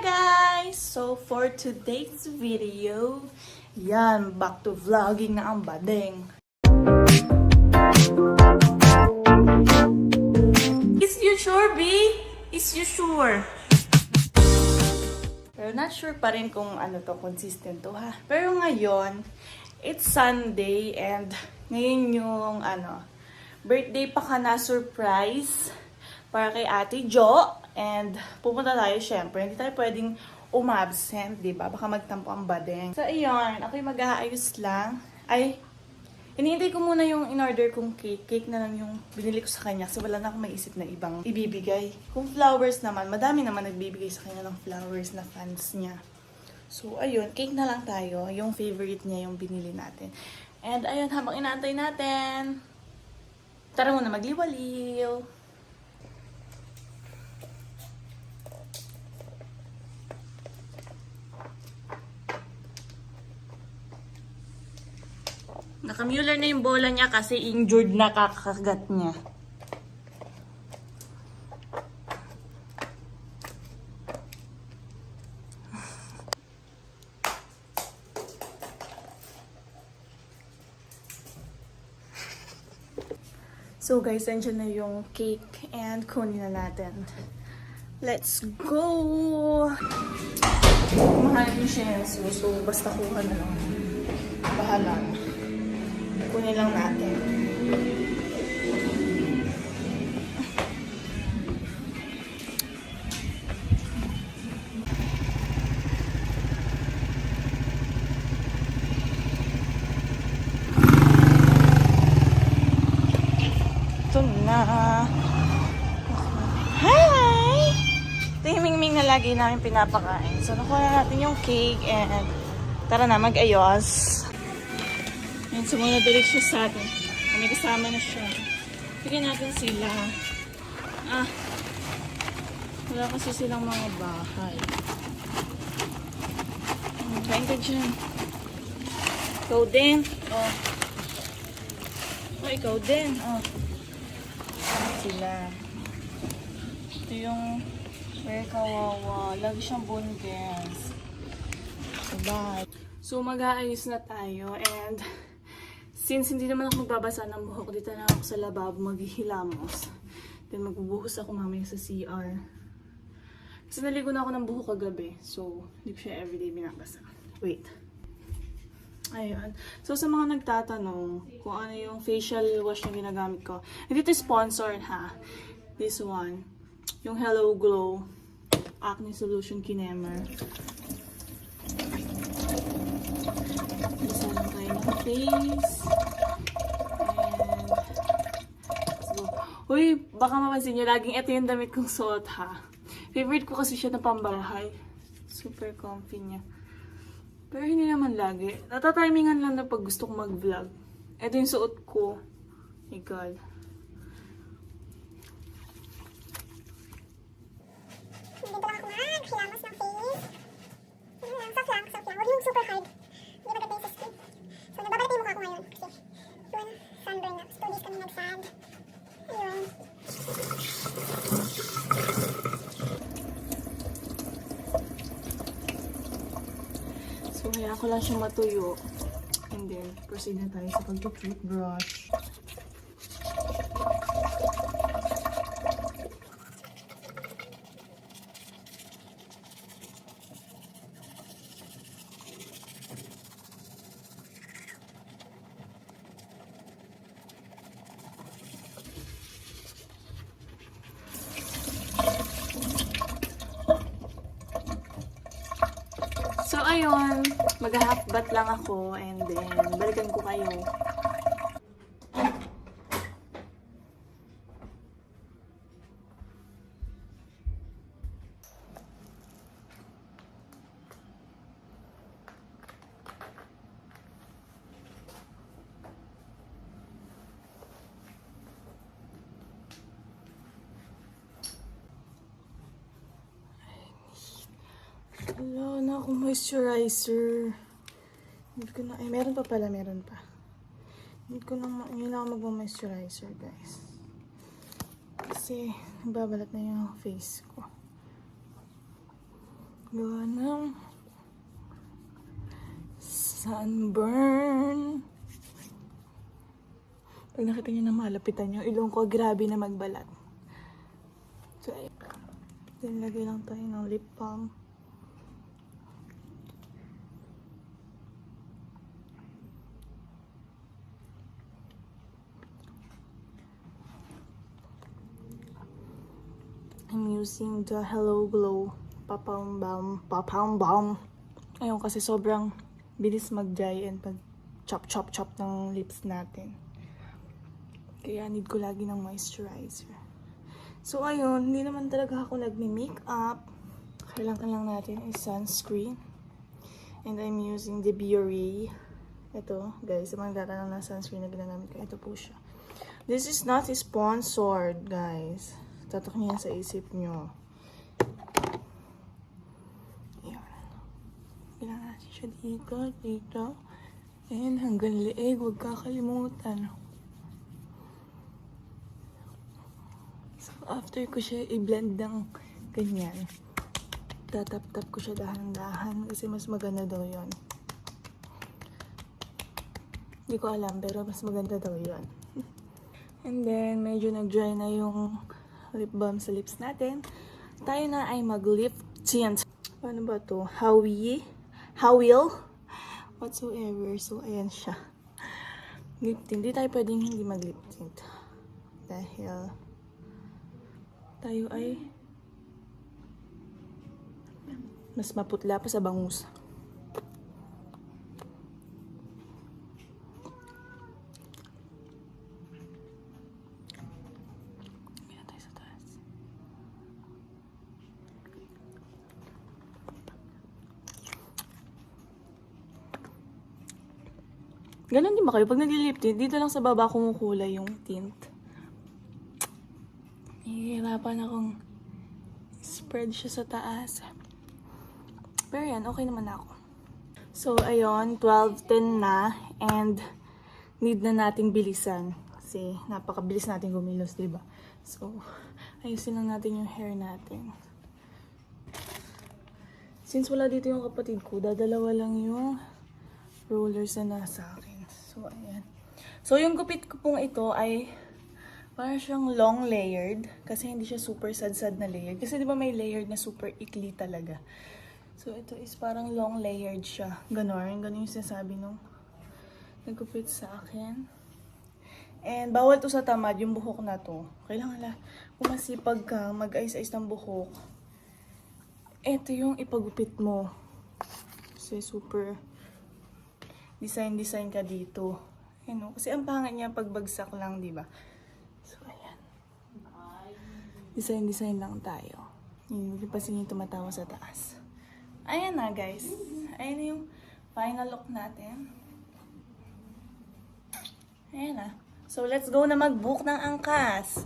guys! So for today's video, yan, back to vlogging na ang badeng. Is you sure, B? Is you sure? Pero not sure pa rin kung ano to, consistent to ha. Pero ngayon, it's Sunday and ngayon yung birthday pa ka na surprise para kay Ate Jo. And pupunta tayo syempre. Hindi tayo pwedeng umabsent, di ba? Baka magtampo ang badeng. So, ayun. Ako'y mag-aayos lang. Ay, hinihintay ko muna yung in-order kong cake. Cake na lang yung binili ko sa kanya. So, wala na akong maisip na ibang ibibigay. Kung flowers naman, madami naman nagbibigay sa kanya ng flowers na fans niya. So, ayun. Cake na lang tayo. Yung favorite niya yung binili natin. And, ayun. Habang inaantay natin, tara muna magliwaliw. Naka-Mueller na yung bola niya kasi injured na kakagat niya. So guys, nandiyan na yung cake and kunin na natin. Let's go! Mahal yung Shensu, so basta kuha na lang. Bahala na. Kunin lang natin. Ito na. Hi! Ito yung Mingming na lagi namin pinapakain. So, nakuha na natin yung cake and tara na, mag-ayos. Yan, sumunod ulit siya sa atin. May kasama na siya. Bigyan natin sila. Wala kasi silang mga bahay. Kain ka dyan. Ikaw din. Oh. Oh, ikaw din. Oh. Sila. Ito yung very kawawa. Lagi siyang bundes. Diba? So, mag-aayos na tayo and since hindi naman ako magbabasa ng buhok, dito na ako sa lababo maghihilamos. Then magbubuhos ako mamaya sa CR. Kasi naligo na ako ng buhok kagabi. So, hindi ko siya everyday binabasa. Wait. Ayun. So, sa mga nagtatanong kung ano yung facial wash na ginagamit ko, hindi ito sponsored ha. This one. Yung Hello Glow Acne Solution Kinemer. Isa lang tayo ng face. Uy, baka mapansin nyo, laging ito yung damit kong suot ha. Favorite ko kasi siya na pambahay. Super comfy niya. Pero hindi naman lagi. Natatimingan lang na pag gusto kong mag-vlog. Ito yung suot ko. My God. Dito lang ako hilamos ng face. Soft lang, soft lang. Huwag yung super hard. Hindi maganda yung sa skin. So, nagbabalat yung mukha ko ngayon. Kasi, yun, sunburn na. 2 days kami nag-sad. Ayun. So, kaya ko lang siya matuyo. And then, proceed na tayo sa pag-toothbrush. So, ayun. Mag-half bath lang ako and then balikan ko kayo. Wala na akong moisturizer. Hindi ko na, meron pa pala, meron pa. Hindi ko na, hindi na ako mag-moisturizer, guys. Kasi, nagbabalat na yung face ko. Gawa ng sunburn. Pag nakita niyo na malapitan yung ilong ko, grabe na magbalat. So, then lagay lang tayo ng lip balm. I'm using the Hello Glow Papam Balm. Ayun, kasi sobrang bilis mag-dry and pag chop ng lips natin. Kaya need ko lagi ng moisturizer. So ayun, hindi naman talaga ako nagme-makeup. Kailangan lang natin is sunscreen. And I'm using the Biore. Ito, guys, sa mga tatanong na sunscreen na ginagamit ko, ito po siya. This is not sponsored, guys. Tatak niya sa isip nyo. Ayan. Kailangan natin siya dito. And hanggang leeg, huwag kakalimutan. So, after ko siya i-blend ng ganyan, tatap-tap ko siya dahan-dahan kasi mas maganda daw yun. Hindi ko alam, pero mas maganda daw yun. And then, medyo nag-dry na yung lip balm sa lips natin. Tayo na ay mag-lip tint. Ano ba to? Howil? Whatsoever. So, ayan siya. Lip tint. Hindi tayo pwedeng hindi mag-lip tint. Dahil tayo ay mas maputla pa sa bangus. Ganon din ba kayo? Pag nag-lip tint, dito lang sa baba kumukulay yung tint. Hihirapan akong spread siya sa taas. Pero yan, okay naman ako. So, ayun, 12:10 na. And, need na nating bilisan. Kasi, napakabilis natin gumilos, diba? So, ayusin lang natin yung hair natin. Since wala dito yung kapatid ko, dadalawa lang yung rollers na nasa akin. So, ayan. So, yung gupit ko pong ito ay parang siyang long layered. Kasi hindi siya super sad-sad na layered. Kasi di ba may layered na super ikli talaga. So, ito is parang long layered siya. Ganon yung sinasabi nung nagupit sa akin. And bawal to sa tamad, yung buhok na to. Kailangan lang, kung masipag ka, mag-ayos-ayos ng buhok, ito yung ipagupit mo. Kasi super design ka dito. You know? Kasi ang pangit niya pagbagsak lang, di ba? So, ayan. Design lang tayo. Yung pasin yung tumatawa sa taas. Ayan na, guys. Ayan na yung final look natin. Ayan na. So, let's go na mag-book ng angkas.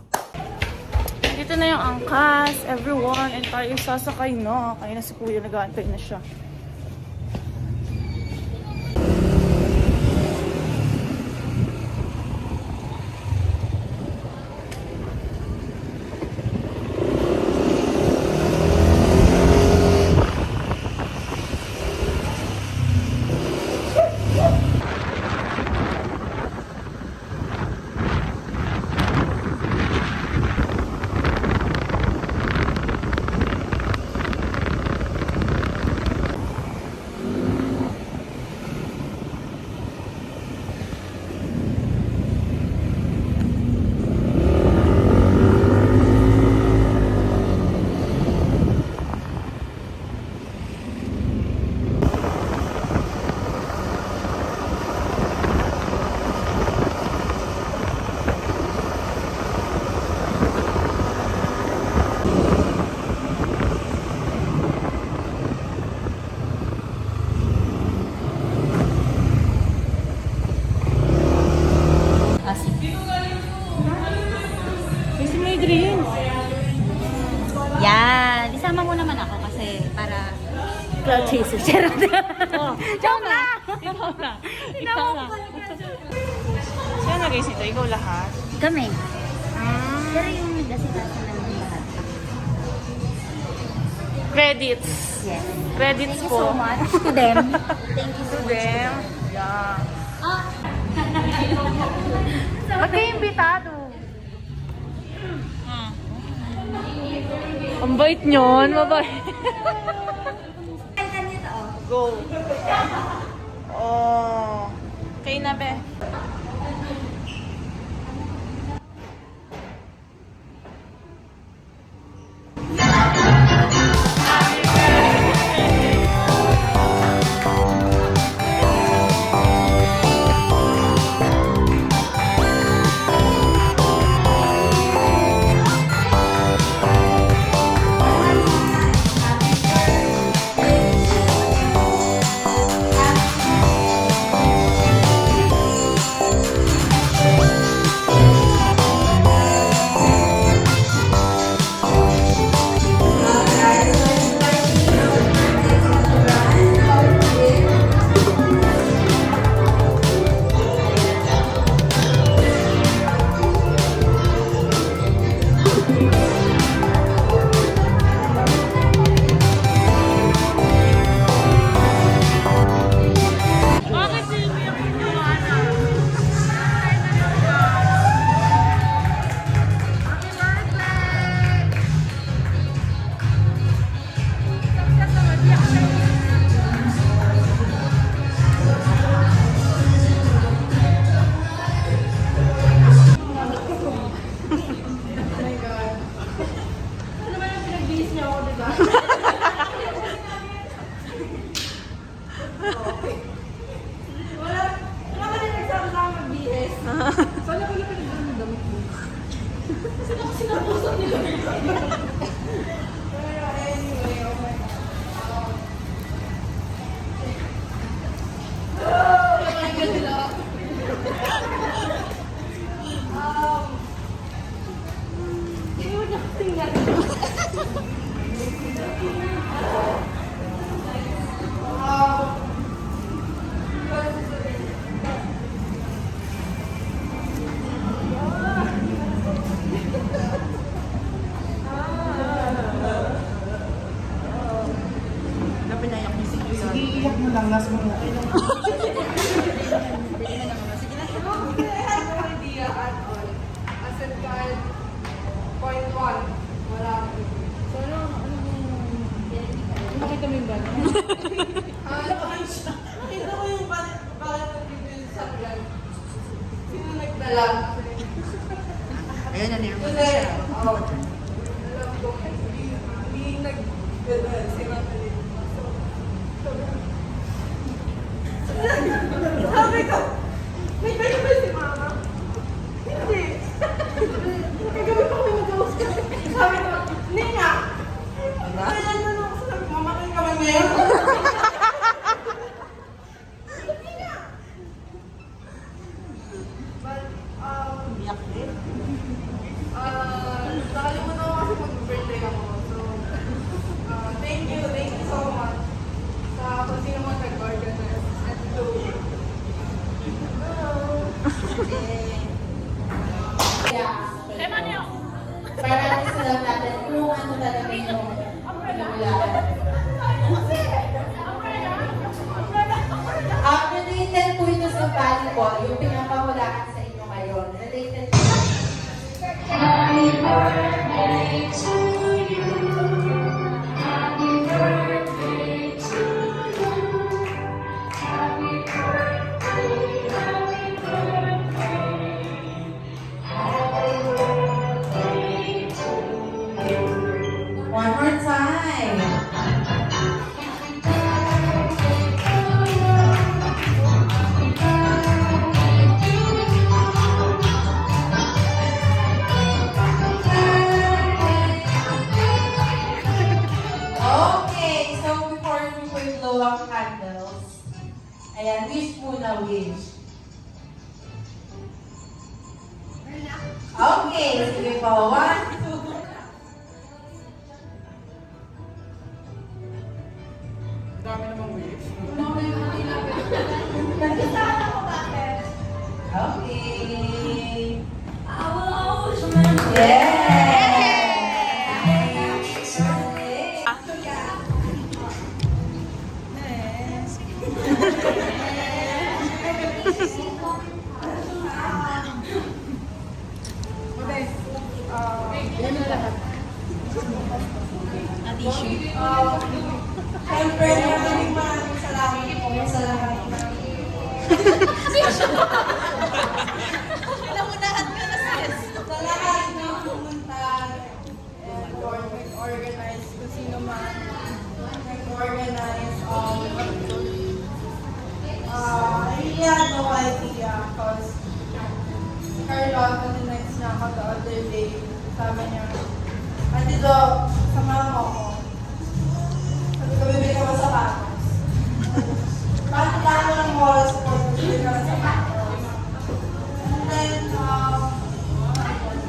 Dito na yung angkas, everyone. And tayo sasakay na. Kaya na si Kuya, nag-aantay na siya. Yan. Isama mo naman ako kasi para Cloud chaser. Charot. Oh, joke lang. Ikaw na. Siya na guys ito. Ikaw lahat. Kami. Pero yung nagdasikaso lang yung lahat. Credits. Yes. Credits Thank you po. so much to them. Thank you so To much. them. Yeah. Ah. Ba't kayo imbitado? Ang bait nyon, mabait. Go. Oh. Kayo na, be. Bakit Silvia yung pinawana? Iiyak mo lang, nasa mo okay lang. Asset card, point 1. Wala. So, ano makita mo yung bala? Nakita ko yung bala nagbibili sa brand. Sino nagdala? Ayun, nanirma Kasi, alam ko, hindi nagdala. Sino nagdala? Sabi ko, may pwede ba si mama? Hindi. Kagabi pa kami mag-host kasi. Sabi ko, hindi nga. Kailan na nung sabi, mama kayo kami ngayon? Hindi nga. But, Iyak din. nakalimutan ko kasi mag-birthday ako. So, thank you so much sa kung sino mo nag-organize. And to Para sa lang natin kung ano talaga yung pinagmulaan. Related po ito sa bali po, yung pinapahulaan sa inyo ngayon. Related po. One more time. Okay, so before we blow up candles, ayan, wish muna, wish. Okay, sige po. 1, 2. dami namang wish. Okay. Yeah! Siyempre, maraming salamat po sa lahat. Namunahan ka na, sis. Sa lahat na pumunta and organize kung sino man nag-organize. I really had no idea because si Carlota, the next niya ako the other day, sabi niya, andito, samahan mo ako. Sabi ko, bibili ka ba sapatos? Bakit kailangan ng oras ko, bibili ka ba sapatos? And then,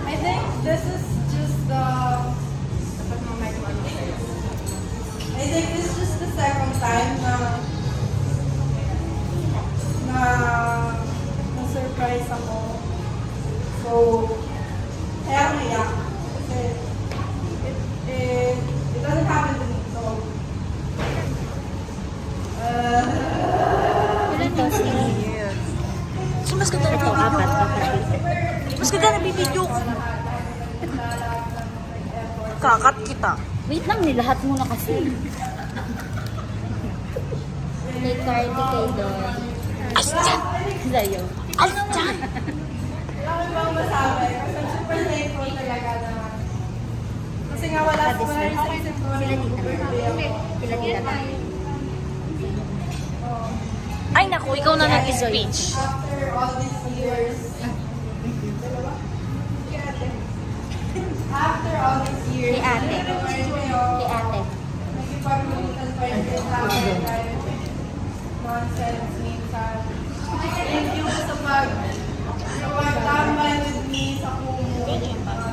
I think this is just the, I think this is just the second time na-surprise ako. So, kaya ako naiyak. Kasi, it doesn't happen to me. So, Ilan to? So, mas ganda na Apat. Mas ganda na bibidyo ko. Kakat kita. Wait lang, nilahat mo na kasi. May cardi kay Don. Asya! Sa'yo. Asya! Wala ko bang masabi? Kasi super thankful talaga naman. Kasi nga wala rin sa isip ko na birthday ako. Sila tita tayo. Ay naku, ikaw na nag-speech. After all these years, after all these years, Kay ate. Kay ate. nagipaglutan pa rin tayo tayo. Nonsense minsan. Thank you sa pagtambay with me sa Kumu.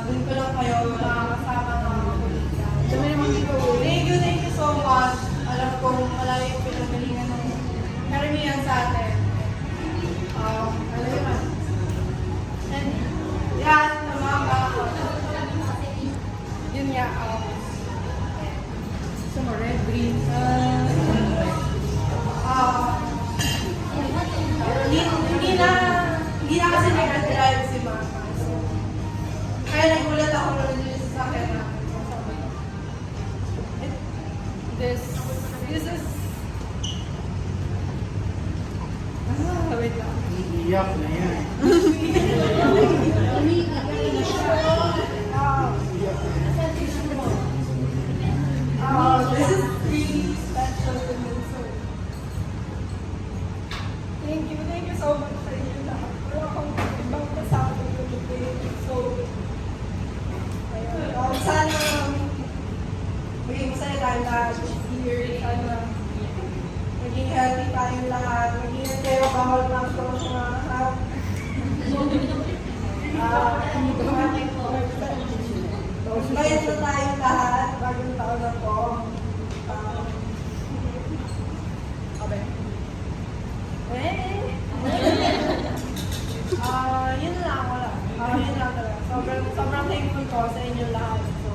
Doon ko lang kayo nakakasama ng mga kulitan. Thank you so much. Alam ko malayo yung pinagalingan ng karamihan sa atin. Alam mo man. And lahat ng mga yun nga, gusto mo red, green, hindi na kasi nag-drive si Mama. So, kaya nagulat ako na nandun sa akin na this is wait lang. Iiyak na yan. This is really special to me. So, thank you so much sa inyo lahat. Wala akong ibang kasama today. So, ayun. Sana maging masaya tayo lahat this year. Sana maging healthy tayong lahat. Maging kayo bawal lang ko sa mga harap. Bayad na tayong lahat. Bagong taon na po. Okay. Yun lang, wala. Yun lang talaga. Sobrang thankful ko sa inyo lahat. So,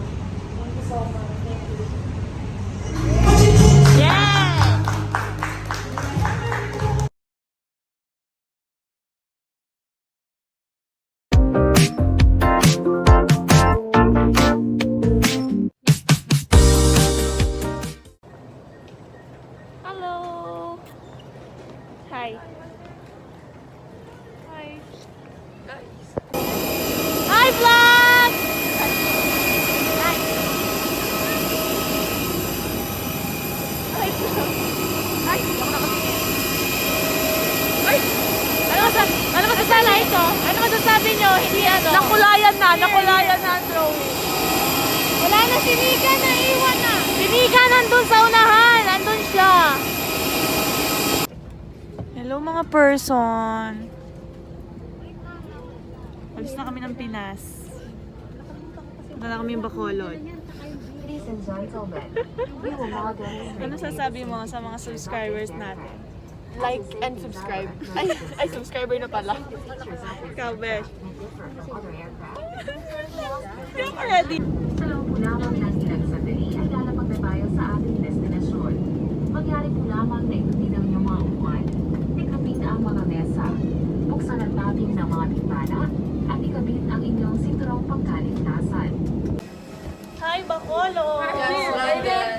thank you so much. Thank you. Yeah! Hello! Hi. Hi. Hi, vlog! Hi. Hi, vlog. Ay, ako nakatingin. Ay! Ano masasabi ito? Ano masasabi nyo? Hindi ano? Nakulayan na ang drawing. Wala na si Nika, naiwan na. Si Nika nandun sa unahan. Nandun siya. Hello mga person. Alis na kami ng Pinas. Punta na kami yung Bacolod. Ladies and gentlemen, we will now dance. Ano sasabi mo sa mga subscribers natin? Like and subscribe. Ay subscriber na pala. Ikaw, Besh. I'm ready. Sa loob po lamang ng ilang sandali ay lalapag na tayo sa ating destinasyon. Magyari po lamang na itutin ang inyong mga upuan, ikabit ang mga mesa, buksan ang tabing ng mga bintana, at ikabit ang inyong sinturong pangkaligtasan. Hi, Bacolod! Yes, London.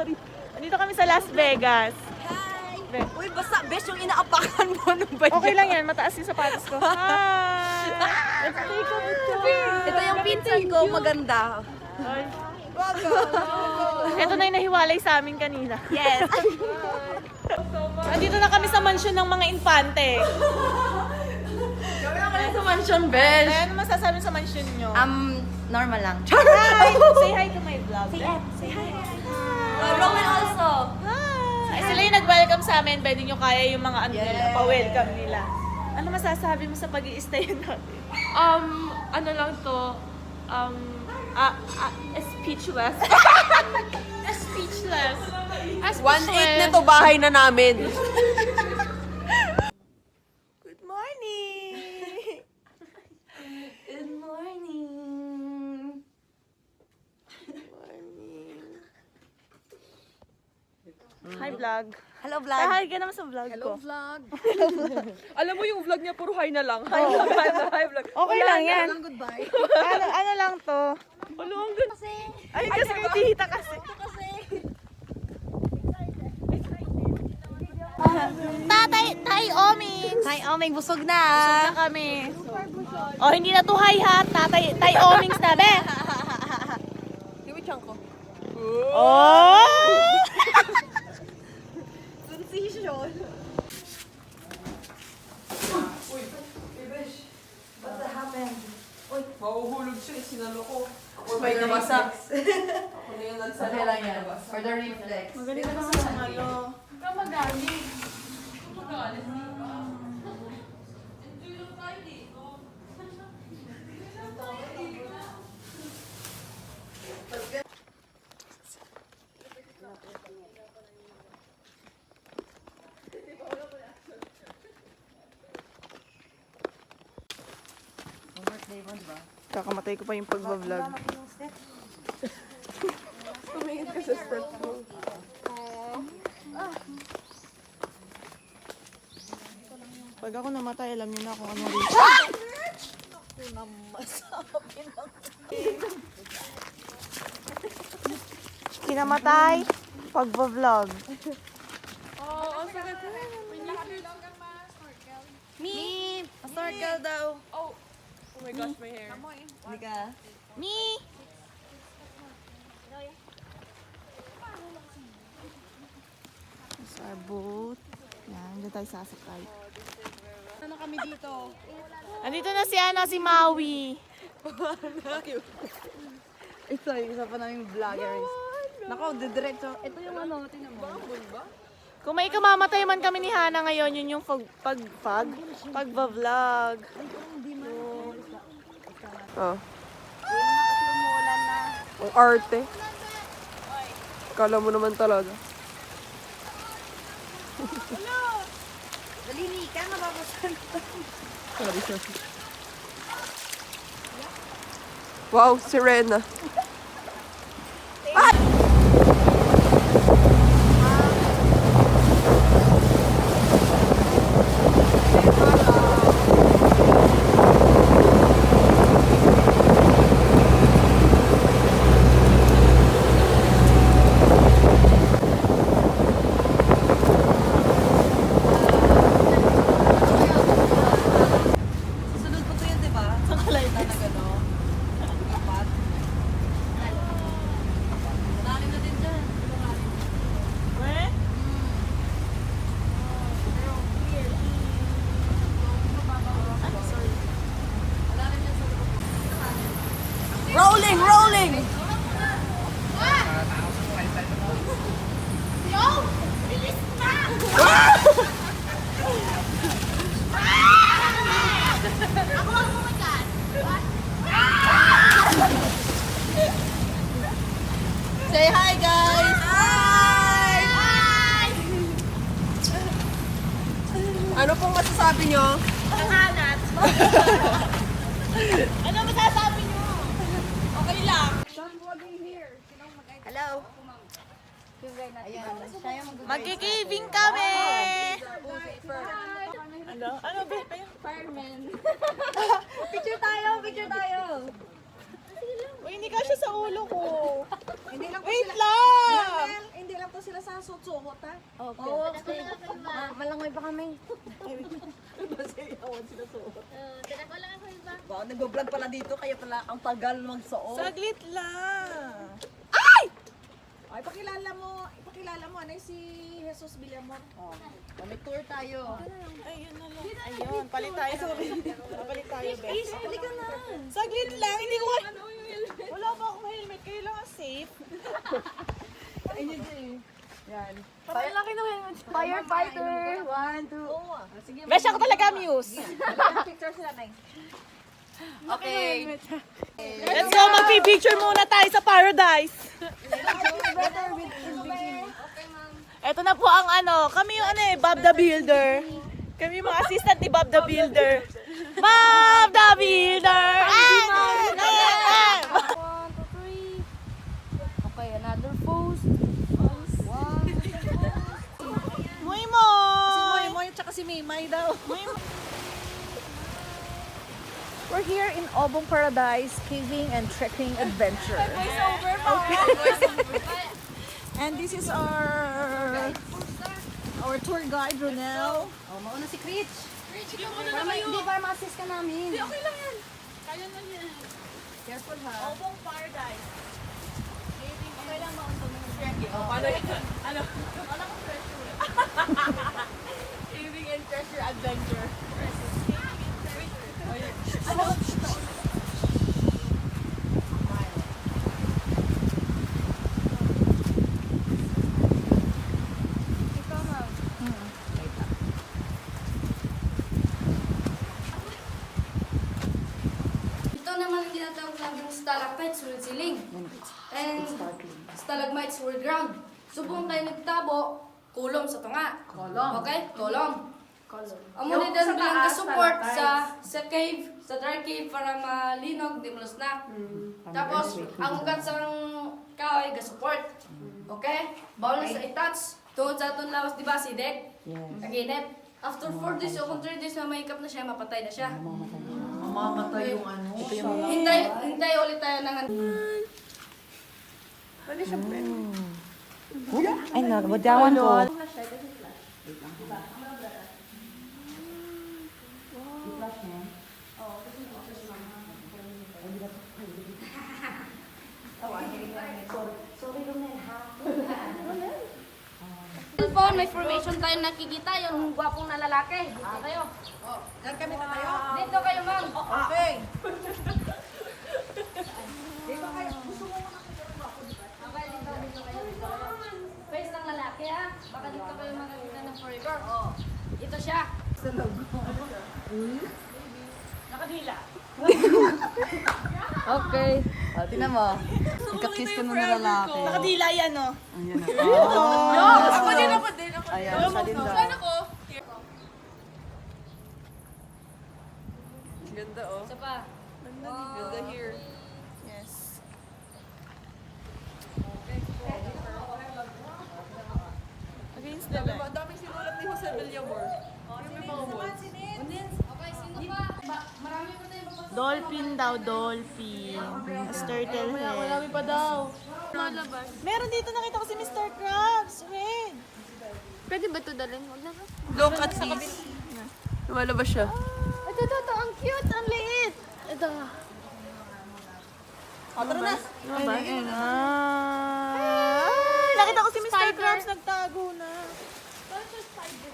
sorry. Andito kami sa Las Vegas. Uy, basta, besh, yung inaapakan mo. Ano ba Okay lang yan, mataas yung sapatos ko. Hi! Let's take a picture. Ito yung pinsan ko, maganda. Ay. Ito na yung nahiwalay sa amin kanina. Yes. Nandito na kami sa mansyon ng mga infante. Kami na kayo sa mansion, besh. Ano masasabi sa mansyon nyo? Normal lang. Hi! Say hi to my vlog. Say hi. Rowan also. Ay, sila yung nag-welcome sa amin. Pwede nyo kaya yung mga ano nila, pa-welcome nila. Ano masasabi mo sa pag-i-stay natin? Ano lang to, speechless. Speechless. 1/8 na to bahay na namin. Good morning! Good morning. Hi, vlog. Hello, Say vlog. hi ka naman sa vlog ko. vlog. Alam mo yung vlog niya, puro hi na lang. Hi vlog, hi vlog. Okay lang yan. Goodbye. Ano lang to? Ano ang ganda? Ay, kasi may tihita kasi. Tay Oming! Hi, Omeng, busog na. Na kami. Oh, hindi na to hi ha. Tay Omings na, be. Liwichan ko. Oh! Sensation. Mahuhulog siya, sinalo ko. Ako May nabasa. Ako na yung nagsalo. Okay lang yan. For the reflex. Magaling ka naman sa malo. Kakamatay ko pa yung pagbablog. Tumingin ka sa step mo. Pag ako namatay, alam niyo na kung ano rin. Kinamatay, pagbablog. Me! Snorkel daw. Oh my gosh, my hair. Hindi ka. Me! Sa our boat. Yan, dyan tayo sasakay. Ano kami dito? Andito na si Maui. Ito, isa pa naming vloggers. Nako, didiretso. Ito yung ano, tinan mo. Kung may kamamatay man kami ni Hana ngayon, yun yung pagbablog. Oh. Ang arte. Kala mo naman talaga. Dalili ka, mababasan. Sorry, sorry. Wow, sirena. Sunod ko to yun, di ba? Sa kalay na gano. Apat. Malalim na din dyan. Eh? Rolling, rolling! Say hi, guys! Hi! Ano pong masasabi nyo? Ang hanat. Ano masasabi niyo? Okay lang. Hello! Magkikiving kami! Ano, be? Picture tayo! Picture tayo! Uy, hindi ka siya sa ulo ko. Hindi lang Wait lang! Hindi lang sa Sotsohot, ha? Okay. Malangoy pa kami. Masayawan sila Sohot. Tira ko lang ako iba. Baka nag-vlog pala dito, kaya pala ang tagal magsuot. Saglit lang. Ay, pakilala mo, ano si Jesus Villamor. Oh. May tour tayo. Ayun na lang. Ayun, palit tayo. Palit tayo, Bes. Halika na. Saglit lang. Hindi ko wala pa akong helmet. Kailangan safe. Ayun din. Yan. Laki ng helmet. Firefighter. 1, 2. Besh, ako talaga muse. Picture sila, Nay. Okay. Let's go. Magpi-picture muna tayo sa paradise. Ito na po ang kami yung Bob the Builder. Kami yung mga assistant ni Bob the Builder. Bob the Builder! Okay, another pose. Muy mo! Moy, tsaka si Mimay daw. We're here in Obong Paradise Caving and Trekking Adventure. And this is our tour guide, Ronel. Oh, mauna si Critch. Hindi para ma-assist ka namin. Okay lang yan. Kaya na yan. Careful ha. Obong Paradise. Okay lang mauna mo. Paano yun? Ano? Wala kong pressure. Caving and treasure adventure. Ito naman ang tinatawag natin stalactites, sunod siling. And stalagmites, were ground. Subong tayo nagtabo, kulong sa tunga. Okay? Kolong. Ang muna din bilang ka-support sa cave, sa dark cave para malinog, di malusnak. Tapos, ang ugat sa kahoy, ka-support. Okay? Bawal na sa i-touch. Tungod sa atong lawas, di ba, si Dek? Kaginit. After 4 days o kung 3 days na mahikap na siya, mapatay na siya. Mamamatay yung ano. Ito yung mga... Hintay ulit tayo ng Ay, no. Wadawan ko. cellphone, may formation tayo nakikita, yung gwapong na lalaki. Dito kayo. Diyan kami na tayo. Dito kayo, ma'am. Okay. Okay, dito kayo. Face ng lalaki, ha? Baka dito kayo makakita ng forever. Oh, ito siya. Nakadila. Okay. Tingnan mo. Ikakiss ko na ng lalaki. Nakadila yan, no? Ayan na. Ako din. Ayan, siya din daw. Saan ako? Ganda oh. Isa pa. Ganda here. Yes. Against the light. Ang daming sinulat ni Jose Villamor. Yung may mga words. Okay, sino pa? Marami pa tayo babasa. Dolphin daw, dolphin. Mas turtle head. Marami pa daw. Meron dito, nakita ko si Mr. Krabs. Red. Pwede ba ito dalhin? Huwag na ba? Look at this. Lumalabas siya. Ito. Ang cute. Ang liit. Ito. Tara na. Ayun. Ay, nakita ko si Mr. Krabs. Nagtago na.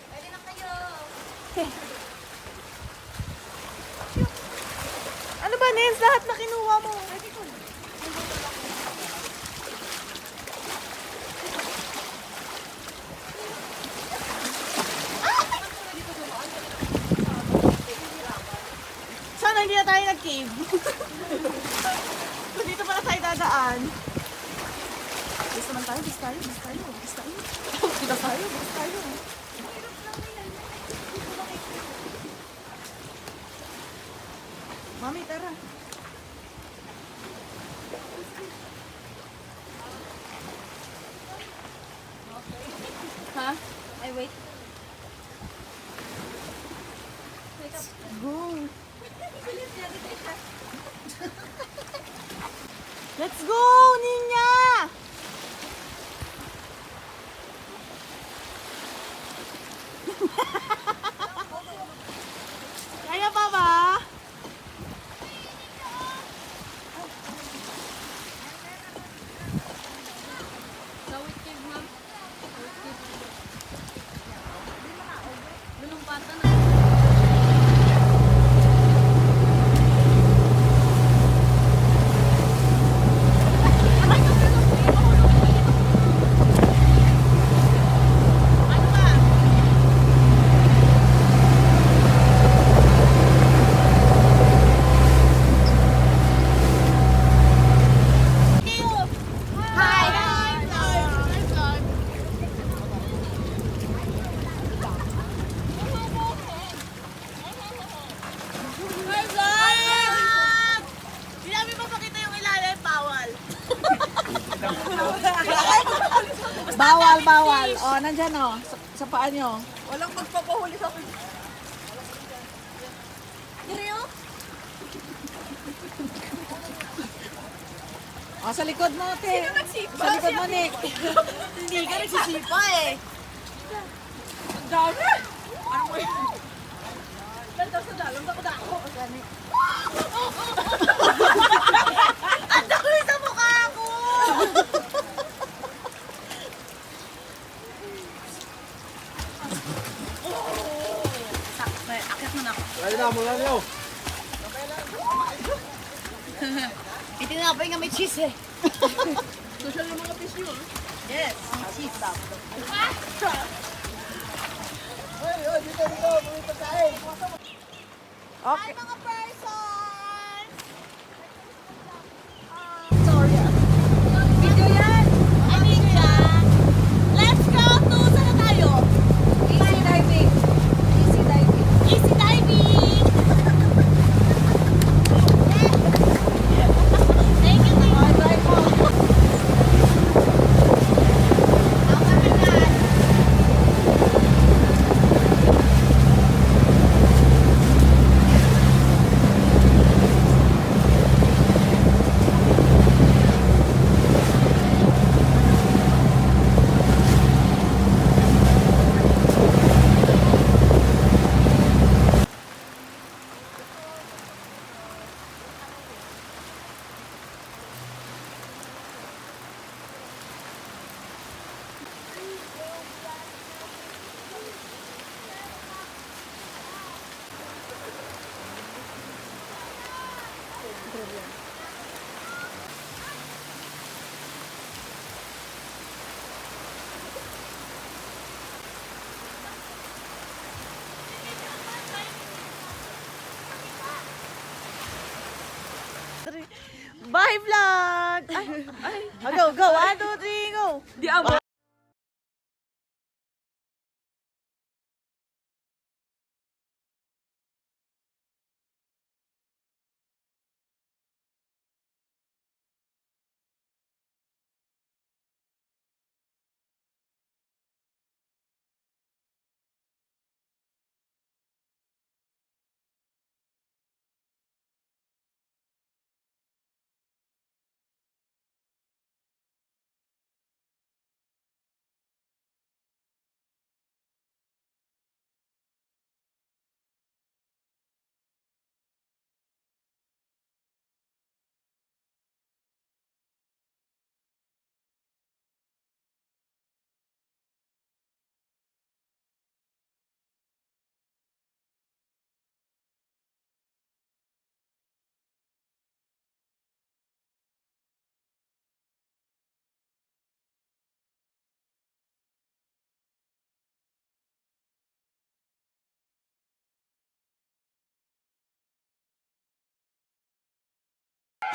Pwede na kayo. Ano ba, Nels? Lahat na kinuha mo. Sana hindi na tayo nag-cave. So, dito pala tayo dadaan. Bis naman tayo, bis tayo. Mami, tara. Ha? Ay, wait. Go. Let's go, Ninya! Kaya pa ba? Bawal. O, nandyan o. Sa paa nyo. Walang magpapahuli sa akin. O, sa likod mo, te. Sa likod mo, Nick. Hindi ka nagsisipa eh. Ang dami sa mukha ko! Sakto, akit mo na ako. Itinapay nga may cheese eh. Social yung mga fish nyo. Yes, cheese daw. Okay. Mga person! Video yan! Anika! Let's go to, saan na tayo? Easy diving. Easy diving. Easy diving! Thank you, thank you. Drive mo. Bye, vlog! Ay. Go, go! 1, 2, 3, go! Di abo.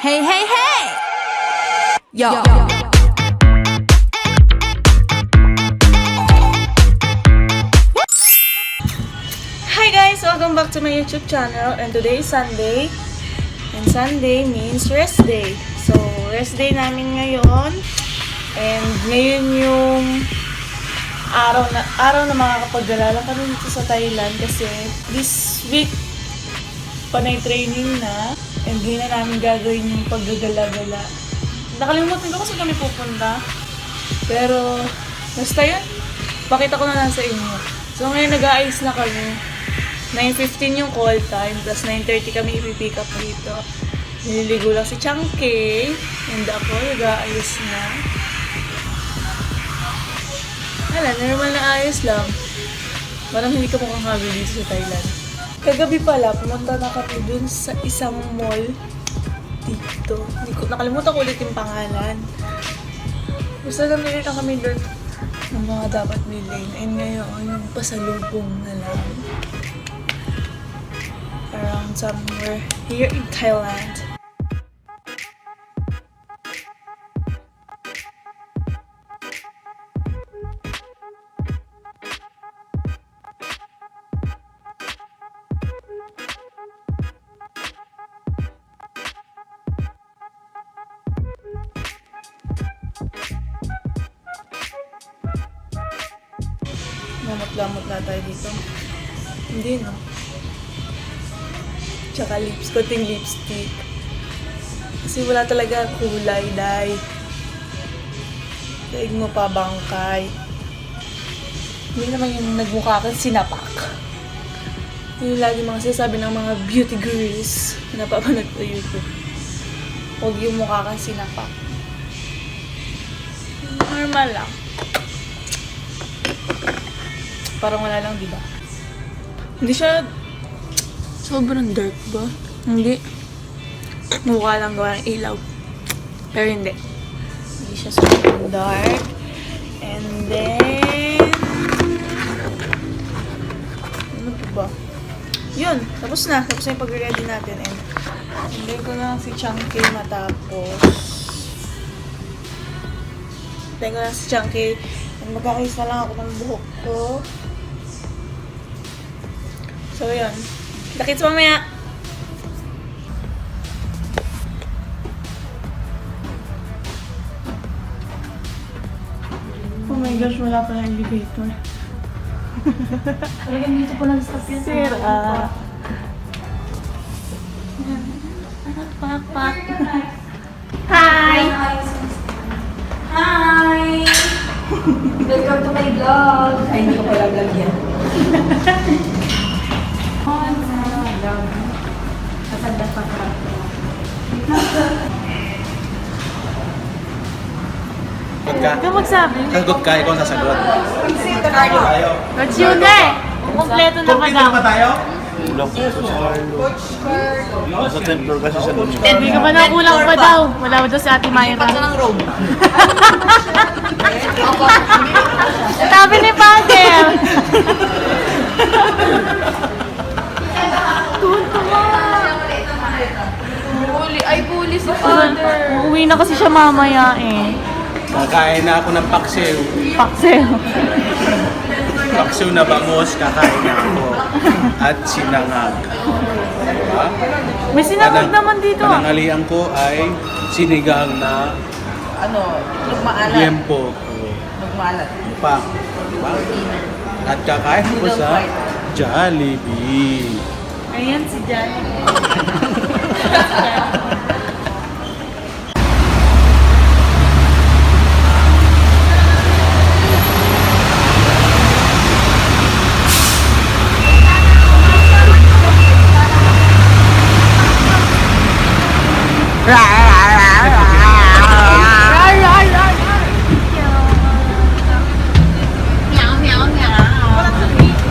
Hey, hey, hey! Yo! Hi guys! Welcome back to my YouTube channel, and today is Sunday. And Sunday means rest day. So, rest day namin ngayon. And ngayon yung araw na makakapaggalala kami dito sa Thailand kasi this week panay training na. And hindi na namin gagawin yung paggagala-gala. Nakalimutan ko kasi kami pupunta. Pero, basta yun. Pakita ko na lang sa inyo. So ngayon nag-aayos na kami. 9:15 yung call time, plus 9:30 kami ipipick up dito. Nililigo lang si Chunky, and ako nag-aayos na. Wala, normal na ayos lang. Parang hindi ka mukhang habi dito sa Thailand. Kagabi pala, pumunta na kami dun sa isang mall dito. Nakalimutan ko ulit yung pangalan. Basta namili na kami dun ng mga dapat bilhin. And ngayon, yung pasalubong na lang. Around somewhere here in Thailand. Lamot-lamot na tayo dito. Hindi, no? Tsaka lips, konting lipstick. Kasi wala talaga kulay, dahil daig mo pa bangkay. Hindi naman yung nagmukha kang sinapak. Yung lagi mga sinasabi ng mga beauty gurus na napapanood sa YouTube. Huwag yung mukha kang sinapak. Normal lang. Parang wala lang, di ba? Hindi siya sobrang dark ba? Hindi. Mukha lang gawa ng ilaw. Pero hindi. Hindi siya sobrang dark. And then... ano pa ba? Yun. Tapos na. Tapos na yung pag-ready natin. And hindi ko lang si Chunky matapos. Hindi ko lang si Chunky. And magkakais na lang ako ng buhok ko. So, yun. Kita-kits mamaya! Oh my gosh, wala pa ng elevator. Talagang dito po nag-stop yun. Sira. Pak. Hi! Hi! Welcome to my vlog. Ay, hindi ko pala vlog yan. Kasanda pa ka. Ikaw magsabi. Sagot ka, ikaw ang sasagot. Tayo. What's yun eh? Kompleto na ba daw? tayo? Sa 10th floor kasi siya doon. Hindi ka ba na kulang pa daw? Wala ba daw si Ate Mayra? ng robe. Sabi ni Father! Bully si Father. Uuwi na kasi siya mamaya eh. Kakain na ako ng paksiw. Paksel. Paksiw na bangus, kakain na ako. At sinangag. Diba? May sinangag naman dito ah. Panangalian ko ay sinigang na Ano, lugmaalat. liempo. Lugmaalat. Pa. Diba? At kakain ko sa Jollibee. Ayan si Johnny.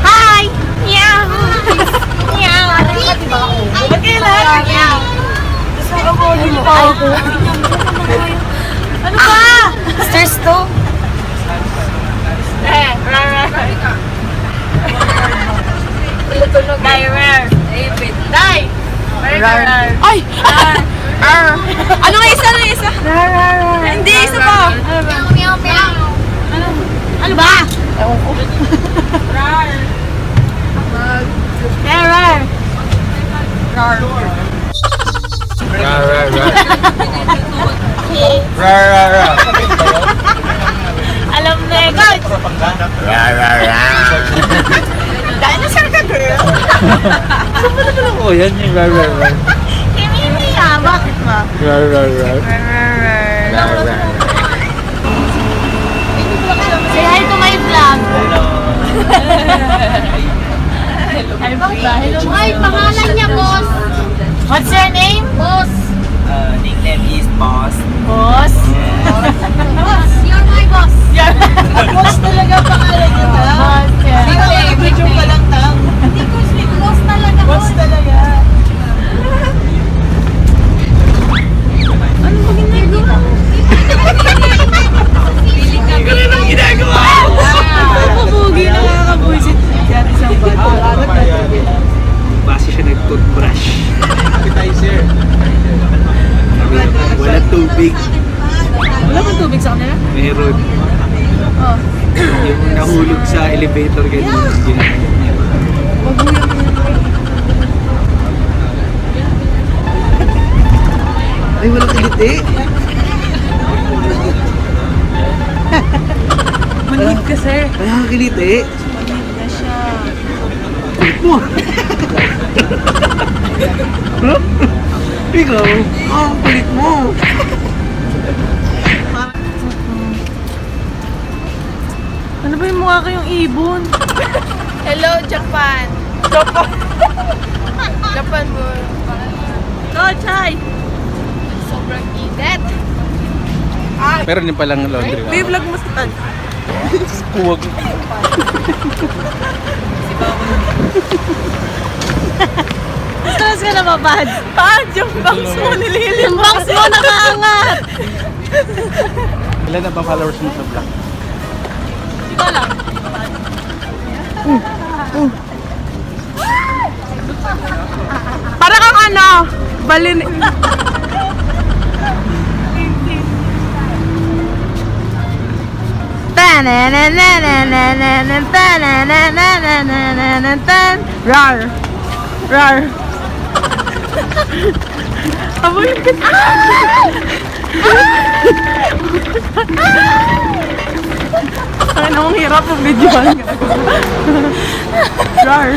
Hi! Meow! Meow! Ba't kayo lahat? Gusto ko po ulit pa ako. Ano ba? Stairs to? Dai, rare. Dai! Rar. Ay! Ano nga isa? Ano isa? Hindi, isa pa. Meow, meow. Ano ba? Ewan ko. Rar. Rar. Rar, rar, rar. Rar, rar, rar. Alam na eh, coach. Rar, rar, rar. Dinosaur ka, girl. Saan ba naman ako? Yan yung rar, rar, rar. Hindi ah. Bakit ba? Rar, rar, rar. Rar. Rar, rar. Say hi to my vlog. Hello. Ay, bakit ba? Hello. Ay, pangalan niya, boss. What's your name? Boss. Nickname is Boss. Boss. Boss, you're my boss. Boss talaga pangalan niya ta. Boss. Hindi, video pa lang tang. Hindi ko boss talaga. Boss talaga. Ano ba ginagawa? Papabugi, nakakabuisit. Yan isang bata. Base siya nag-toothbrush. Appetizer. Wala tubig. Wala bang tubig sa kanila? Meron. Oh. Yung nahulog sa elevator ganyan. Ay, walang kiliti. Manhid ka, sir. Wala kang kiliti. Manhid na siya. Kulit mo. Huh? Ikaw? Ang kulit mo. Ano ba yung mukha kayong ibon? Hello, Japan. Japan mo. No, Chay! Sobrang init. Meron din palang laundry. Vlog mo sa Huwag. Stress ka na ba, Pad? Pad, yung bangs mo nililim. Yung bangs mo nakaangat. Ilan na ba followers mo sa vlog? Hindi ko alam. Para kang ano, balin... Rar! Rar! Habulin ka! Ano ang hirap ang videoan ka. Rar!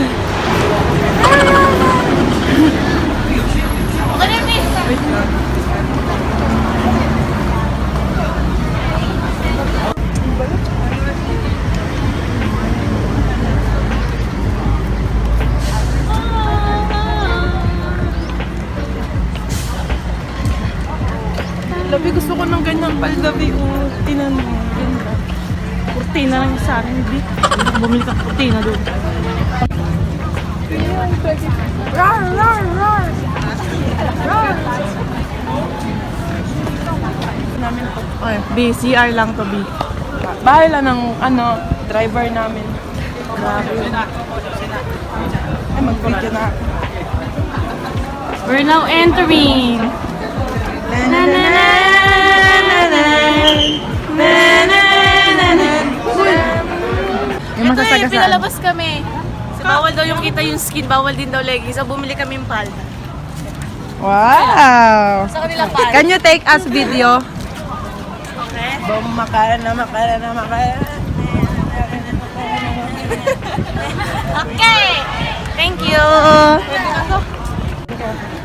Labi, gusto ko ng ganyan paldabi. Oh, tinan mo. Ganda. Kurtina lang yung sa akin. Hindi. Bumili ka kurtina doon. Rar! Rar! Rar! Rar! Namin to. Ay, B, CR lang to, B. Bahay lang ng, driver namin. Grabe. Ay, mag-video na ako. We're now entering. Na na na na na na na na na. Ito yung pinalabas kami. So, bawal daw yung kita yung skin, bawal din daw leggings. So bumili kami yung palda. Wow! Sa kanila palda. Can you take us video? Okay. Makara na. Okay. Thank you.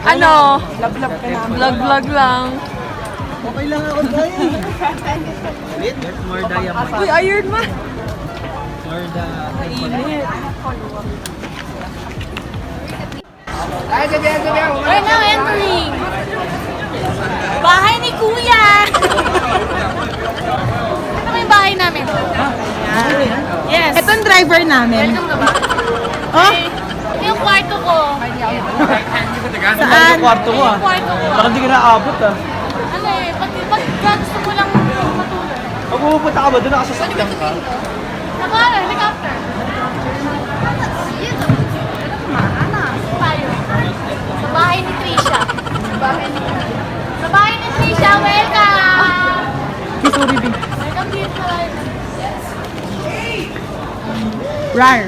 Ano? Vlog ka namin. Vlog lang. Okay lang ako tayo. More diamond. Uy, Iron Man! More the... Init. We're now entering. Bahay ni Kuya. Ito may bahay namin. Yes. Ito ang driver namin. Welcome ka ba? Oh? Ito yung kwarto ko. Saan? Kwarto mo ah. Yung kwarto ko. Baka hindi ka naaabot ah. Ano eh, pag gusto mo lang matulog. Pag pupunta ka ba doon, nakasasakyan ka? Nakala, helicopter. Tayo. Sa bahay ni Trisha. Sa bahay ni Trisha, welcome! Sorry, B. Welcome dito. Rar.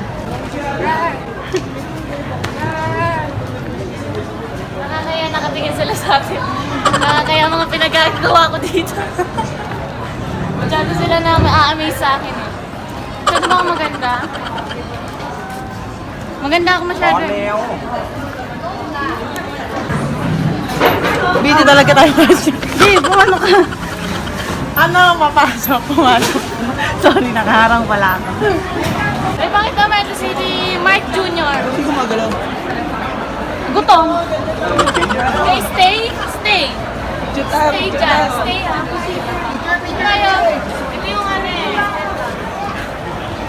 Nakakaya nakatingin sila sa atin. Nakakaya mga pinagagawa ko dito. Masyado sila na ma-amaze sa akin eh. Masyado ba ako maganda? Maganda ako masyado. Hindi talaga tayo kasi. Di, pumano ka. Ano, mapasok, pumasok. Sorry, nakaharang pala ako. Ay, bakit naman ito si Mark Jr.? Hindi gumagalaw. Gutom. Okay, stay. Stay dyan. Stay ha. Tayo. Ito yung ano eh.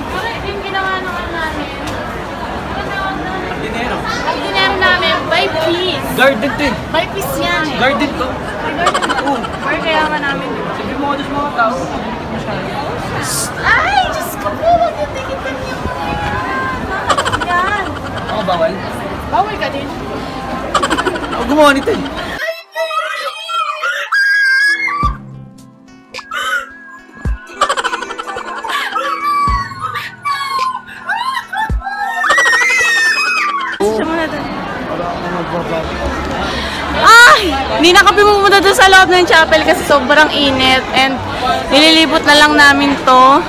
Ito yung ginawa naman namin. Dinero. Ang dinero namin, by piece. Garden to eh. By piece yan eh. Garden to. Oo. Or kaya nga namin. Sabi mo doon sa mga tao. Ay, Diyos ko po. Huwag yung tikitan yung mga yan. Ako bawal. Bawal ka din. Ako gumawa nito eh. Ay! Hindi na kami pumunta doon sa loob ng chapel kasi sobrang init and nililibot na lang namin to.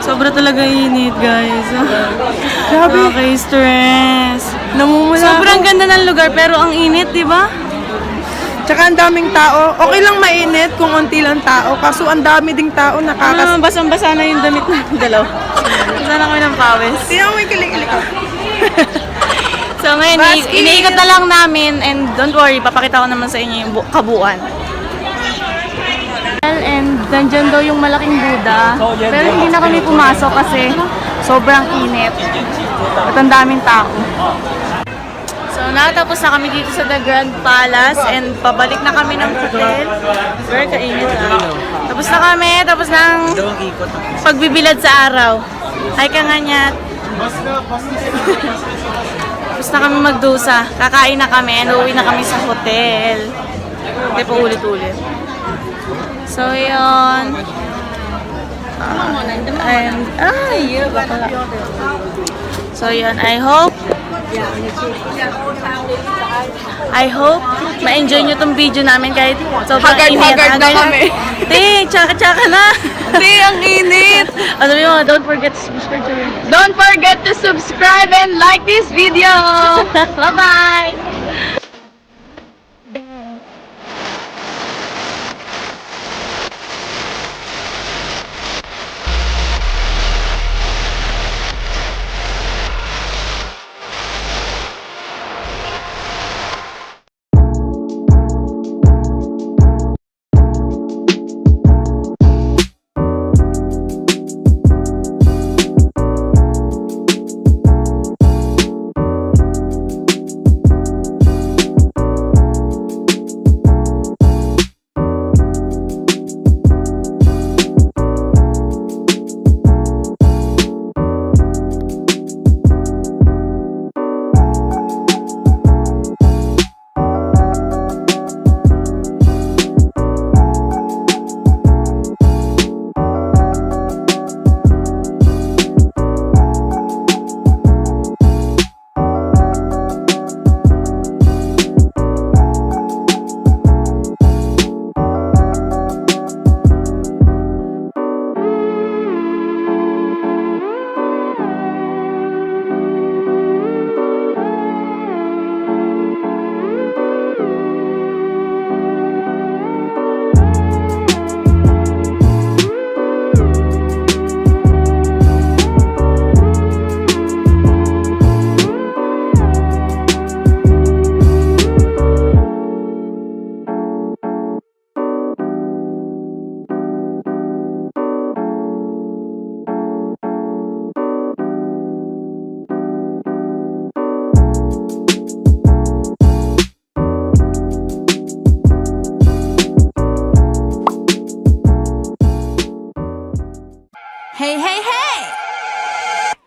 Sobra talaga init, guys. Grabe. Okay, stress. Namumula Sobrang ganda ng lugar pero ang init, di ba? Tsaka ang daming tao. Okay lang mainit kung unti lang tao. Kaso ang dami ding tao Basang-basa na yung damit na dalaw. Basa na kami ng pawis. Tingnan mo yung kilig-kilig ko. So ngayon, iniikot na lang namin and don't worry, papakita ko naman sa inyo yung kabuuan. And nandyan daw yung malaking Buddha, pero hindi na kami pumasok kasi sobrang init at ang daming tao. So natapos na kami dito sa The Grand Palace and pabalik na kami ng hotel. Very kainit ha. Tapos na kami, tapos na ang pagbibilad sa araw. Hi ka nga Nyat. Tapos na kami magdusa. Kakain na kami and uuwi na kami sa hotel. Hindi po ulit-ulit. So, yun. So, yun. I hope ma-enjoy nyo tong video namin kahit sobrang init. Haggard na kami. Tsaka na. Ang init. Ano yun? Don't forget to subscribe to me. Don't forget to subscribe and like this video. Bye-bye!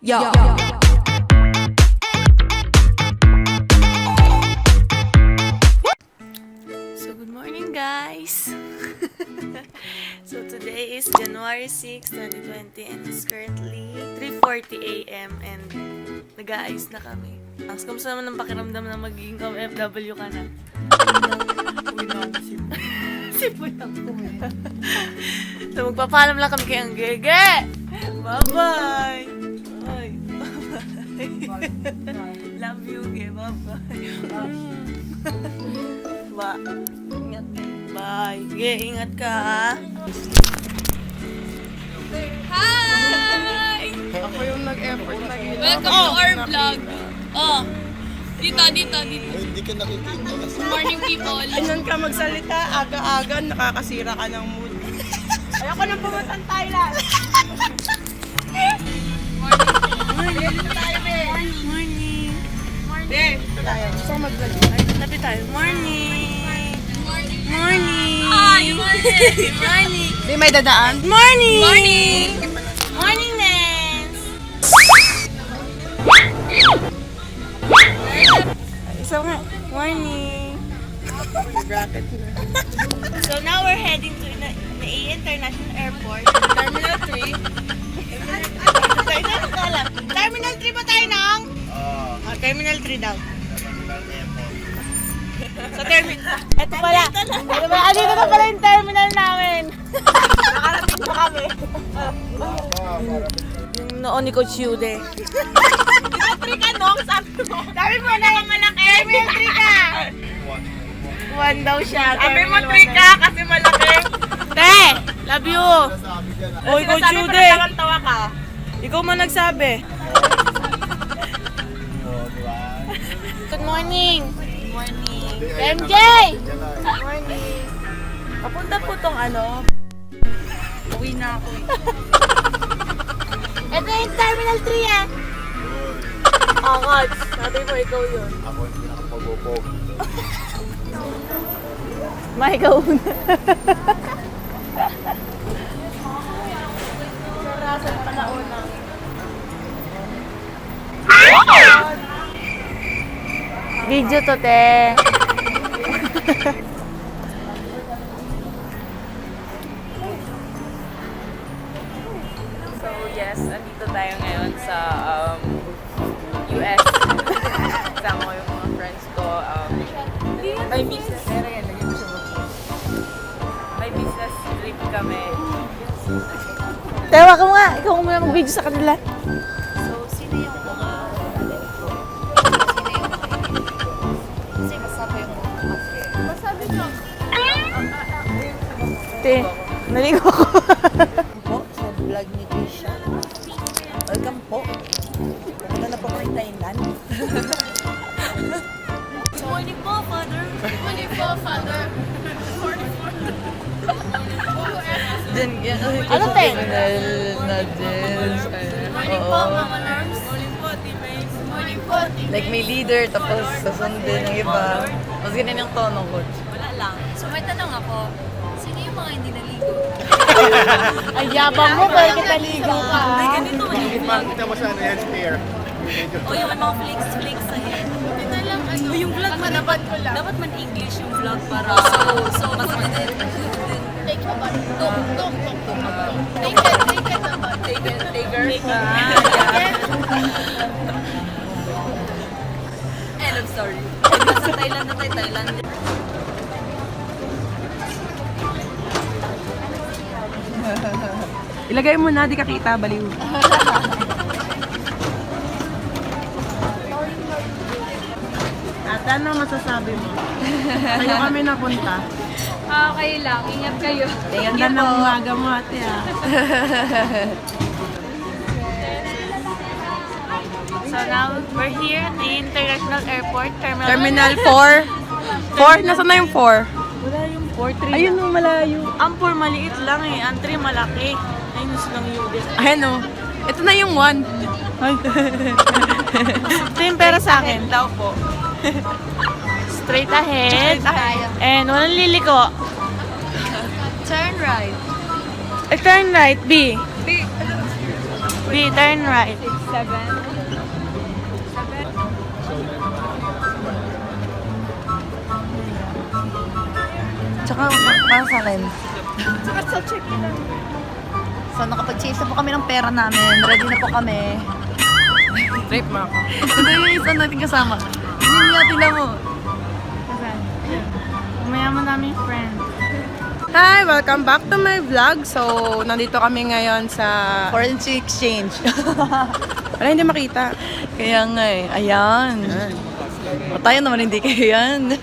Yo. So, good morning guys! So, today is January 6, 2020 and it's currently 3:40 a.m. and nag-aayos na kami. Ang kamusta naman ang pakiramdam na magiging OFW ka na? Uwi na ako, Cebu lang. So, magpapaalam lang kami kay ang Gege! Bye-bye! Bye! Love you, Ge. Bye-bye! Ba. Ingat ka. Bye. Ge, ingat ka ha. Hi! Ako yung nag-effort. Welcome to our vlog. Oh. Dito. Hindi ka nakikita kasi. Morning people. Ganyan ka magsalita, aga-aga, nakakasira ka ng mood. Ayoko nang pumunta ng Thailand. Morning. Be, ito tayo. Gusto ko mag-vlog. Tabi tayo. Morning! Morning. Di may dadaan? Morning! Morning, Nens! Isa nga. Morning! Bracket na. So now we're heading to Naiya International Airport, Terminal 3. Terminal 3 ba tayo nang? Terminal 3 daw. Sa terminal. Ito pala. Andito na pala yung terminal namin. Nakarating pa kami. Yung noon ni Coach Yude. Terminal 3 ka, no? Sabi mo. Sabi mo na yung malaki. Terminal 3 ka. 1 daw siya. Sabi mo 3 ka kasi malaki. Te! Love you! Oy, Coach Yude! Tawa ka. Ikaw man nagsabi. Good morning! Good morning! MJ! Good morning! Papunta po tong ano. Uwi na ako. Ito yung Terminal 3 ah! Angat! Sabi mo ikaw yun. Ako yung pinakapagupog. May ikaw una. Sarasan pa na una. Video to, te. So, yes, andito tayo ngayon sa US. Kasama ko yung mga friends ko. May business. May business trip kami. Tawa ka nga. Ikaw muna mag-video sa kanila. So, sino yung mga... Kasi masabi yung mga masabi nyo. Te, naligo ko. Po, sa vlog ni Tisha. Welcome po. Ano na po kayo Thailand? Morning po, Father. Morning po, Father. Ano, te? Morning po, mga nerds. Morning po, teammates. Morning po, teammates. Like may leader, tapos susundin ng iba. Mas ganyan yung tono, coach. Wala lang. So may tanong ako, sino yung mga hindi naligo? Ay, yabang mo, pero kita ligo ka. Ay, ganito man yung vlog. Kita mo sa ano yan, spear. O yung mga flakes sa head. Ito lang, ano. O yung vlog man, dapat man English yung vlog para so mas madali. Take your body. Tok. Take it naman. Take it. End of story. Nasa Thailand na tayo, Thailand. Ilagay mo na, di ka kita, baliw. At ano masasabi mo? Sa'yo kami napunta. Okay lang, ingat kayo. Ganda ng umaga mo, ate, ah. So now, we're here at the International Airport, Terminal 4. 4? Nasaan na yung 4? Wala yung 4-3. Ayun no, malayo. Ang 4 maliit lang eh. Ang 3 malaki. Ayun silang Yude. Ayan o. Ito na yung 1. Ay. Ito yung pera sa akin. Daw po. Straight ahead. And walang liliko. Turn right. Turn right. B, turn right. 7. Tsaka, para sa akin. So, nakapag-chase na po kami ng pera namin. Ready na po kami. Trip mo ako. Ito yung isa natin kasama. Yun nga, tila mo. Mayaman namin friend. Hi! Welcome back to my vlog. So, nandito kami ngayon sa... Currency exchange. Wala, hindi makita. Kaya nga eh. Ayan. Tayo naman hindi kayo yan.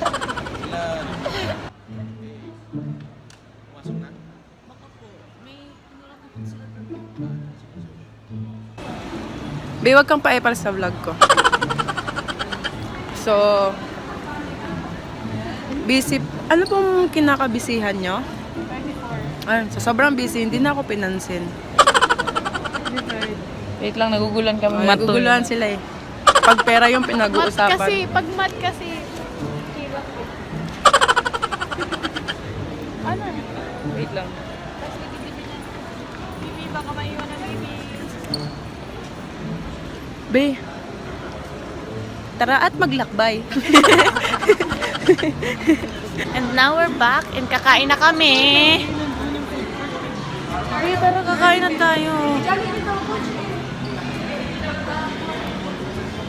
Be, wag kang paepal sa vlog ko. So, busy. Ano pong kinakabisihan nyo? Ayun, so sobrang busy, hindi na ako pinansin. Wait lang, nagugulan kami. Naguguluhan sila eh. Pag pera yung pinag-uusapan. pag mat kasi, Wait lang. Bibi, baka maiwan ng bibi. Be, tara at maglakbay. And now we're back and kakain na kami. Be, tara kakain na tayo.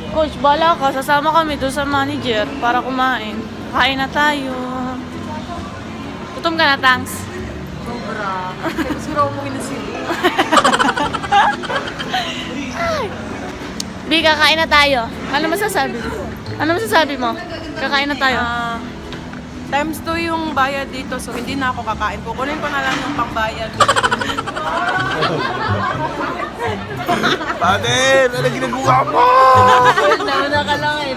Coach, bala ka. Sasama kami doon sa manager para kumain. Kain na tayo. Gutom ka na, thanks. Sobra. Siguro umuwi na sila. Bi, kakain na tayo. Ano masasabi? Ano masasabi mo? Kakain na tayo. Times 2 yung bayad dito, so hindi na ako kakain. Kukunin ko na lang yung pangbayad. Pate, ano ginagawa mo? Nauna ka lang eh.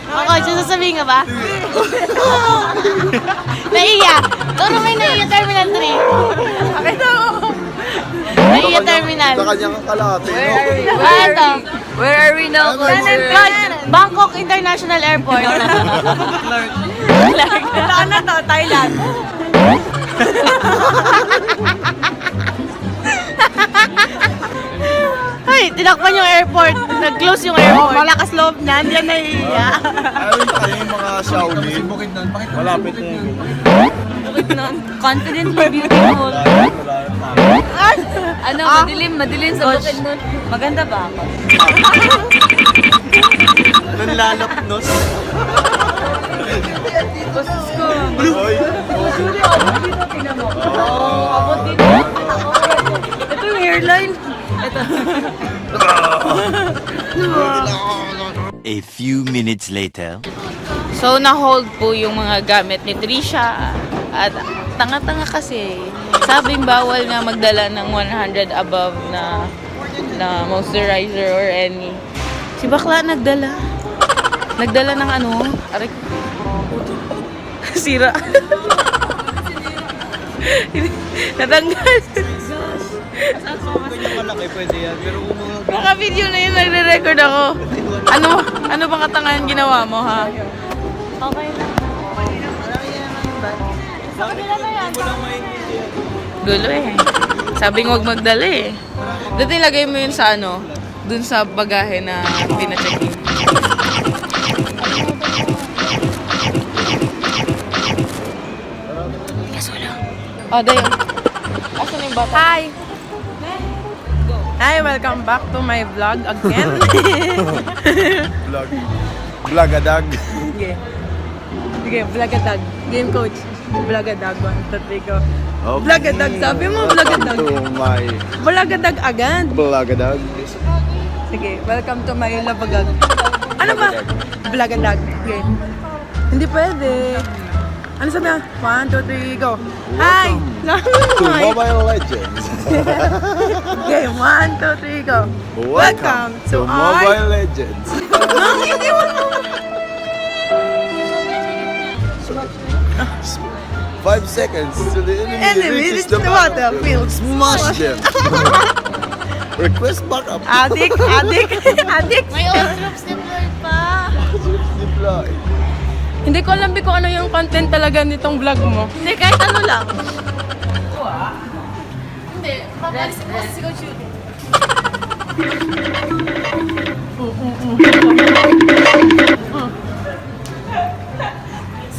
Okay, so sasabihin ka ba? Naiya. Turo may Naiya Terminal 3. Naiya Terminal. Sa kanyang kalahati, no? Ano? Where are we now, Coach? Bangkok International Airport. Saan na to? Thailand. Ay, tinakpan yung airport. Nag-close yung airport. Malakas loob na, hindi yan naiiya. Ayun pa yung mga Shaolin. Malapit na yun. Confidently beautiful. Ano, madilim sa bukid nun. Maganda ba ako? Nanlalapnos. Basus ko. Oy. Abot din. Ito yung hairline. Ito. A few minutes later. So, na-hold po yung mga gamit ni Trisha. At tanga-tanga kasi. Sabing bawal nga magdala ng 100 above na moisturizer or any. Si bakla nagdala. Nagdala ng ano? Aray. Sira. Natanggal. Ganyan malaki, pwede yan. Pero kung mga... Naka-video na yun, nagre-record ako. Ano bang katangahan ginawa mo, ha? Okay lang. Gulo eh. Sabi ng huwag magdala eh. Dati lagay mo yun sa ano, dun sa bagahe na pina-check in. Yes, wala. Oh, dayo. Asan yung bata? Hi! Hi, welcome back to my vlog again. Vlog. Vlogadag. Sige. Sige, vlogadag. Game coach. Vlogadag. 1, 2, 3, go. Okay. Vlogadag. Sabi mo, vlogadag. Welcome to my Vlogadag agad. vlogadag. Sige, welcome to my labagag. Ano ba? Vlogadag. Okay. Hindi pwede. Ano sabi na? 1, 2, 3, go. Hi! To Mobile Legends. Okay, 1, 2, 3, go. Welcome to our... Mobile Legends. Hindi mo mo. 5 seconds to the enemy reaches the battlefield. Smash them. Request backup. Adik. May all-drops deployed pa. Deploy. Hindi ko alam kung ano yung content talaga nitong vlog mo. Hindi, kahit ano lang. Hindi, papalis ko si Coach Judy.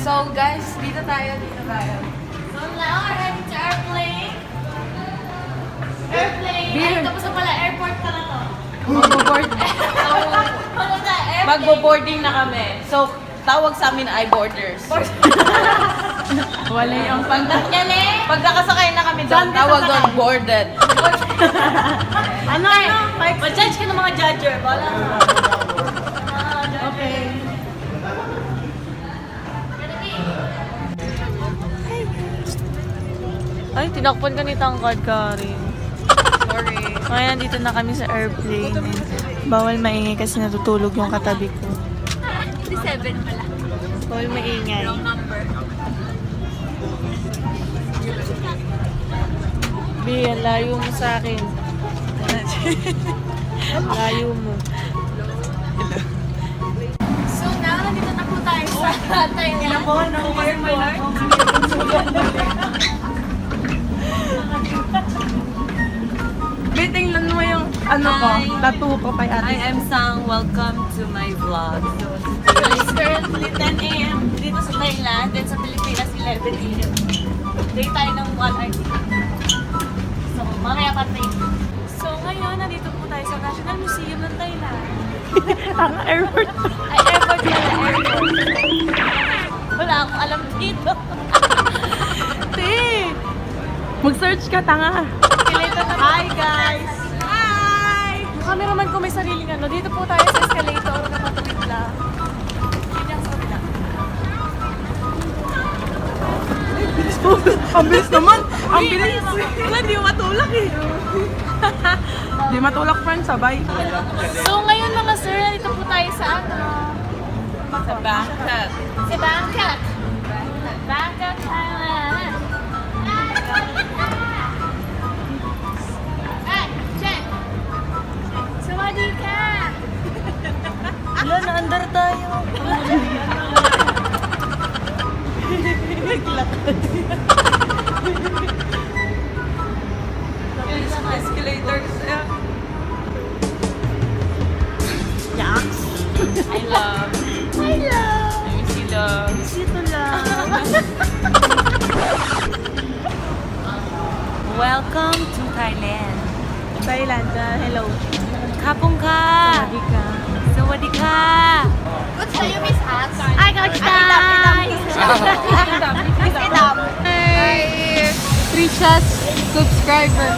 So guys, dito tayo. So now we're heading to airplane. Ay, tapos na pala, airport pala to. Magbo-boarding na kami. So, tawag sa amin ay boarders. Wala yung Pag nakasakay na kami doon, tawag doon boarded. Ano? Ma-judge ka ng mga judger. Bala. Okay. Ay, tinakpan ka ni Tangkad, Karin. Sorry. Kaya nandito na kami sa airplane. And bawal maingay kasi natutulog yung katabi ko. 57 pala. Bawal maingay. Wrong number. Bi, ang layo mo sa akin. Layo mo. So now, nandito na po tayo sa Thailand. Bitingnan mo yung ano ko, tattoo ko kay ate. I am Sang. Welcome to my vlog. It's currently 10 a.m. dito sa Thailand. Then sa Pilipinas, 11 a.m. Day tayo ng 1 hour. So, mamaya pa tayo. So, ngayon, nandito po tayo sa National Museum ng Thailand. Ang airport. Ay, airport pala, airport. Wala akong alam dito. Te! Mag-search ka, tanga. Hi, guys! Hi! Yung cameraman ko may sariling ano. Dito po tayo sa escalator. Kapatawid lang. Yun yung sa kabila. Ang bilis naman. Ang bilis. Wala, di matulak eh. Di matulak, friend, sabay. So, ngayon mga sir, nandito po tayo sa ano? Sa Bangkok. Sa Bangkok. Bangkok, Thailand. Hey, Chen! Sawadee ka! Wala, na-under tayo. Escalator. Yaks! I love. I love. I miss you, love. Miss you too, love. Welcome to Thailand. Thailand, hello. Kapong ka. Sawadee ka. Sawadee ka. Good to you, Miss Us. I got Hi! Tricia's subscriber.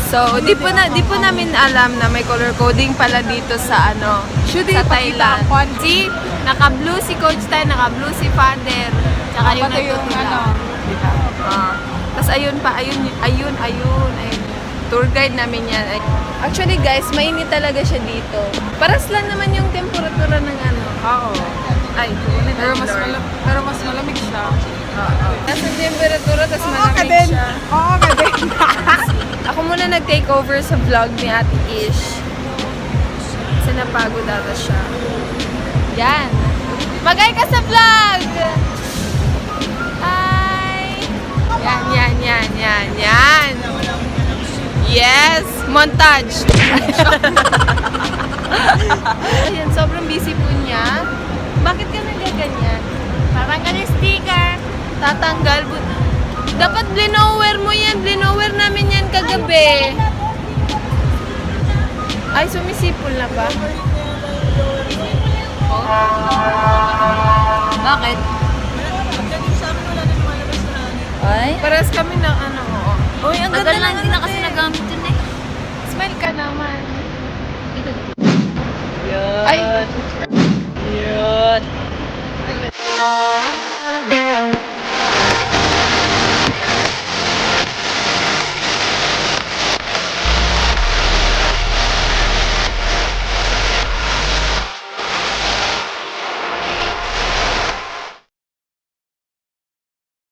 So, di po namin alam na may color coding pala dito sa ano, sa Thailand. See, naka-blue si Coach Tay, naka-blue si Father, tsaka yung nagtutula. Tapos ayun pa, ayun. Tour guide namin yan. Actually guys, mainit talaga siya dito. Paras lang naman yung temperatura ng ano. Oo. Ay, pero mas malamig siya. Oo. Tapos yung temperatura, tapos malamig siya. Oo, ka din. Ako muna nag-take over sa vlog ni Ate Ish. Kasi napagod ata siya. Yan. Magay ka sa vlog! Hi! Yan. Yes! Montage! Ayan, sobrang busy po niya. Bakit ka nagaganyan? Tatanggal yung sticker. Tatanggal. Dapat blinower mo yan. Blinower namin yan kagabi. Ay, sumisipol na ba? Bakit? Ay? Paras kami ng ano. Uy, ang ganda lang. Hindi na kasi nagamit yun eh. Smile ka naman. Yun. Ay,